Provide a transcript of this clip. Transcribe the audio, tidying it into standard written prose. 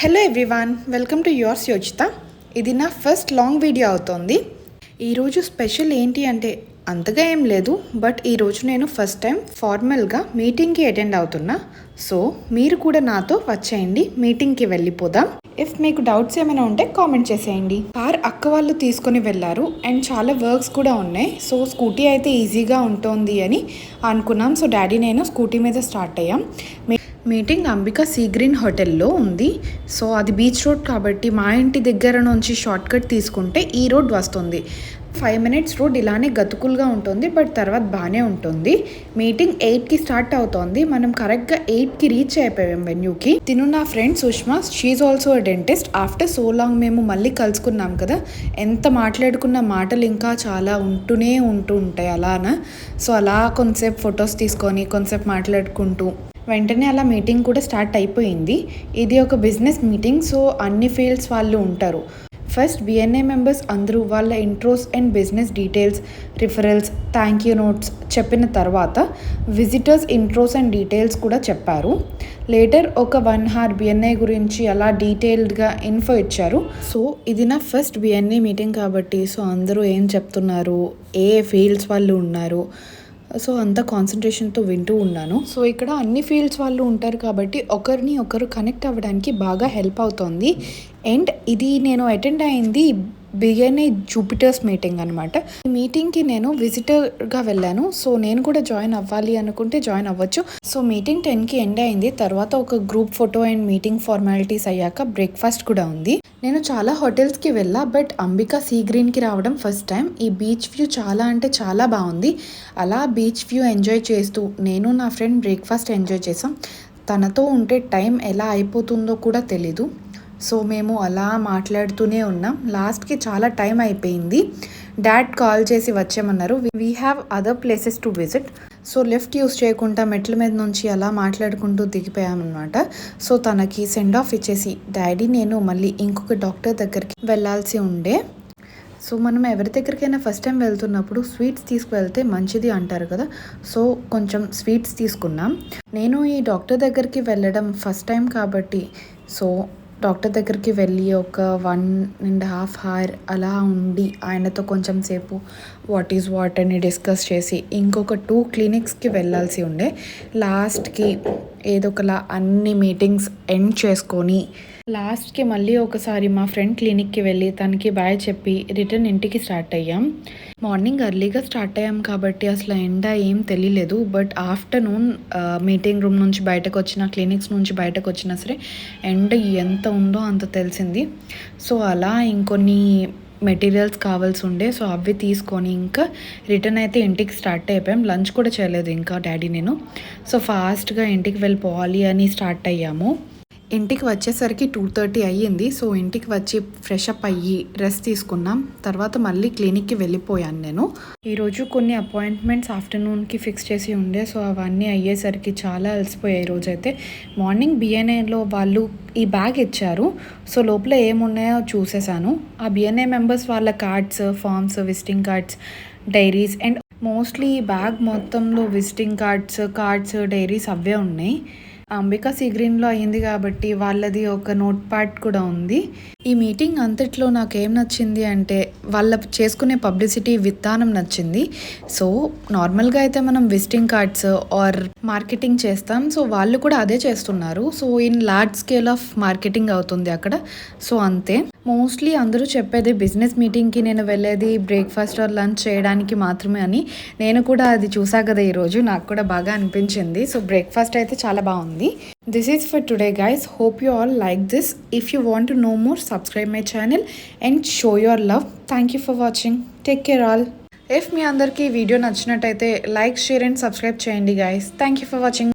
Hello everyone, welcome to yours Yochitha. ఇది నా first long video అవుతోంది. ఈరోజు స్పెషల్ ఏంటి అంటే అంతగా ఏం లేదు, బట్ ఈరోజు నేను ఫస్ట్ టైం ఫార్మల్గా మీటింగ్కి అటెండ్ అవుతున్నా. సో మీరు కూడా నాతో వచ్చేయండి, మీటింగ్కి వెళ్ళిపోదాం. ఇఫ్ మీకు డౌట్స్ ఏమైనా ఉంటే కామెంట్ చేసేయండి. కార్ అక్క వాళ్ళు తీసుకొని వెళ్ళారు అండ్ చాలా వర్క్స్ కూడా ఉన్నాయి. సో స్కూటీ అయితే ఈజీగా ఉంటుంది అని అనుకున్నాం. సో డాడీ నేను స్కూటీ మీద స్టార్ట్ అయ్యాం. మీటింగ్ అంబికా సీ గ్రీన్ హోటల్లో ఉంది. సో అది బీచ్ రోడ్ కాబట్టి మా ఇంటి దగ్గర నుంచి షార్ట్ కట్ తీసుకుంటే ఈ రోడ్ వస్తుంది. 5 minutes రోడ్ ఇలానే గతుకులుగా ఉంటుంది, బట్ తర్వాత బాగానే ఉంటుంది. మీటింగ్ 8కి స్టార్ట్ అవుతోంది. మనం కరెక్ట్గా 8కి రీచ్ అయిపోయాం వెన్యూకి. తిను నా friend Sushma, she also a dentist. After so long మేము మళ్ళీ కలుసుకున్నాం కదా. ఎంత మాట్లాడుకున్న మాటలు ఇంకా చాలా ఉంటూ ఉంటాయి అలానా. సో అలా కొంతసేపు ఫొటోస్ తీసుకొని కొంతసేపు మాట్లాడుకుంటూ వెంటనే అలా మీటింగ్ కూడా స్టార్ట్ అయిపోయింది. ఇది ఒక బిజినెస్ మీటింగ్, సో అన్ని ఫీల్డ్స్ వాళ్ళు ఉంటారు. ఫస్ట్ బిఎన్ఏ మెంబర్స్ అందరూ వాళ్ళ intros and business details, referrals, thank you notes చెప్పిన తర్వాత విజిటర్స్ ఇంట్రోస్ అండ్ డీటెయిల్స్ కూడా చెప్పారు. లేటర్ ఒక 1 hour బిఎన్ఏ గురించి అలా డీటెయిల్డ్గా ఇన్ఫో ఇచ్చారు. సో ఇది నా ఫస్ట్ బిఎన్ఏ మీటింగ్ కాబట్టి సో అందరూ ఏం చెప్తున్నారు, ఏ ఫీల్డ్స్ వాళ్ళు ఉన్నారు, సో అంత కాన్సన్ట్రేషన్తో వింటూ ఉన్నాను. సో ఇక్కడ అన్ని ఫీల్డ్స్ వాళ్ళు ఉంటారు కాబట్టి ఒకరిని ఒకరు కనెక్ట్ అవ్వడానికి బాగా హెల్ప్ అవుతుంది. అండ్ ఇది నేను అటెండ్ అయింది బిఎన్ఏ జూపిటర్స్ మీటింగ్ అనమాట. ఈ మీటింగ్కి నేను విజిటర్గా వెళ్ళాను. సో నేను కూడా జాయిన్ అవ్వాలి అనుకుంటే జాయిన్ అవ్వచ్చు. సో మీటింగ్ 10కి ఎండ్ అయింది. తర్వాత ఒక group photo and meeting formalities అయ్యాక బ్రేక్ఫాస్ట్ కూడా ఉంది. నేను చాలా హోటల్స్కి వెళ్ళా, బట్ అంబికా సీ గ్రీన్కి రావడం ఫస్ట్ టైం. ఈ బీచ్ వ్యూ చాలా అంటే చాలా బాగుంది. అలా బీచ్ వ్యూ ఎంజాయ్ చేస్తూ నేను నా ఫ్రెండ్ బ్రేక్ఫాస్ట్ ఎంజాయ్ చేసాం. తనతో ఉంటే టైం ఎలా అయిపోతుందో కూడా తెలీదు. సో మేము అలా మాట్లాడుతూనే ఉన్నాం. లాస్ట్కి చాలా టైం అయిపోయింది. డాడ్ కాల్ చేసి వచ్చేమన్నారు. We have other places to visit. So lift use చేయకుండా మెట్ల మీద నుంచి అలా మాట్లాడుకుంటూ దిగిపోయామన్నమాట. సో తనకి సెండ్ ఆఫ్ ఇచ్చేసి డాడీ నేను మళ్ళీ ఇంకొక డాక్టర్ దగ్గరికి వెళ్ళాల్సి ఉండే. సో మనం ఎవరి దగ్గరికైనా ఫస్ట్ టైం వెళ్తున్నప్పుడు స్వీట్స్ తీసుకువెళ్తే మంచిది అంటారు కదా. సో కొంచెం స్వీట్స్ తీసుకున్నాం. నేను ఈ డాక్టర్ దగ్గరికి వెళ్ళడం ఫస్ట్ టైం కాబట్టి సో డాక్టర్ దగ్గరికి వెళ్ళి ఒక 1.5 hour అలా ఉండి ఆయనతో కొంచెం సేపు వాట్ ఈజ్ వాట్ అని డిస్కస్ చేసి ఇంకొక 2 clinicsకి వెళ్ళాల్సి ఉండే. లాస్ట్కి ఏదో ఒకలా అన్ని మీటింగ్స్ ఎండ్ చేసుకొని లాస్ట్కి మళ్ళీ ఒకసారి మా ఫ్రెండ్ క్లినిక్కి వెళ్ళి తనకి బాయ్ చెప్పి రిటర్న్ ఇంటికి స్టార్ట్ అయ్యాం. మార్నింగ్ ఎర్లీగా స్టార్ట్ అయ్యాం కాబట్టి అసలు ఎండ ఏం తెలియలేదు. బట్ ఆఫ్టర్నూన్ మీటింగ్ రూమ్ నుంచి బయటకు వచ్చిన, క్లినిక్స్ నుంచి బయటకు వచ్చినా సరే ఎండ ఎంత ఉందో అంత తెలిసింది. సో అలా ఇంకొన్ని మెటీరియల్స్ కావాల్సి ఉండే. సో అవి తీసుకొని ఇంకా రిటర్న్ అయితే ఇంటికి స్టార్ట్ అయిపోయాం. లంచ్ కూడా చేయలేదు ఇంకా డాడీ నేను. సో ఫాస్ట్గా ఇంటికి వెళ్ళిపోవాలి అని స్టార్ట్ అయ్యాము. ఇంటికి వచ్చేసరికి 2:30 అయ్యింది. సో ఇంటికి వచ్చి ఫ్రెష్ అప్ అయ్యి రెస్ట్ తీసుకున్నాం. తర్వాత మళ్ళీ క్లినిక్కి వెళ్ళిపోయాను నేను. ఈరోజు కొన్ని అపాయింట్మెంట్స్ ఆఫ్టర్నూన్కి ఫిక్స్ చేసి ఉండే. సో అవన్నీ అయ్యేసరికి చాలా అలసిపోయాయి ఈరోజు అయితే. మార్నింగ్ బిఎన్ఏలో వాళ్ళు ఈ బ్యాగ్ ఇచ్చారు. సో లోపల ఏమున్నాయో చూసేసాను. ఆ బిఎన్ఏ మెంబర్స్ వాళ్ళ cards, forms, visiting cards, diaries and mostly ఈ బ్యాగ్ మొత్తంలో విజిటింగ్ కార్డ్స్, డైరీస్ అవే ఉన్నాయి. అంబికా సీ గ్రీన్లో అయ్యింది కాబట్టి వాళ్ళది ఒక నోట్ ప్యాడ్ కూడా ఉంది. ఈ మీటింగ్ అంతట్లో నాకేం నచ్చింది అంటే వాళ్ళ చేసుకునే పబ్లిసిటీ విధానం నచ్చింది. సో నార్మల్గా అయితే మనం విజిటింగ్ కార్డ్స్ ఆర్ మార్కెటింగ్ చేస్తాం. సో వాళ్ళు కూడా అదే చేస్తున్నారు. So in large scale of marketing అవుతుంది అక్కడ. సో అంతే. మోస్ట్లీ అందరూ చెప్పేది బిజినెస్ మీటింగ్కి నేను వెళ్ళేది బ్రేక్ఫాస్ట్ ఆర్ లంచ్ చేయడానికి మాత్రమే అని. నేను కూడా అది చూసా కదా ఈరోజు, నాకు కూడా బాగా అనిపించింది. సో బ్రేక్ఫాస్ట్ అయితే చాలా బాగుంది. This is for today guys. Hope you all like this. If you want to know more, subscribe my channel and show your love. Thank you for watching. Take care all. If మీ అందరికీ video నచ్చినట్టయితే like, share and subscribe చేయండి guys. Thank you for watching.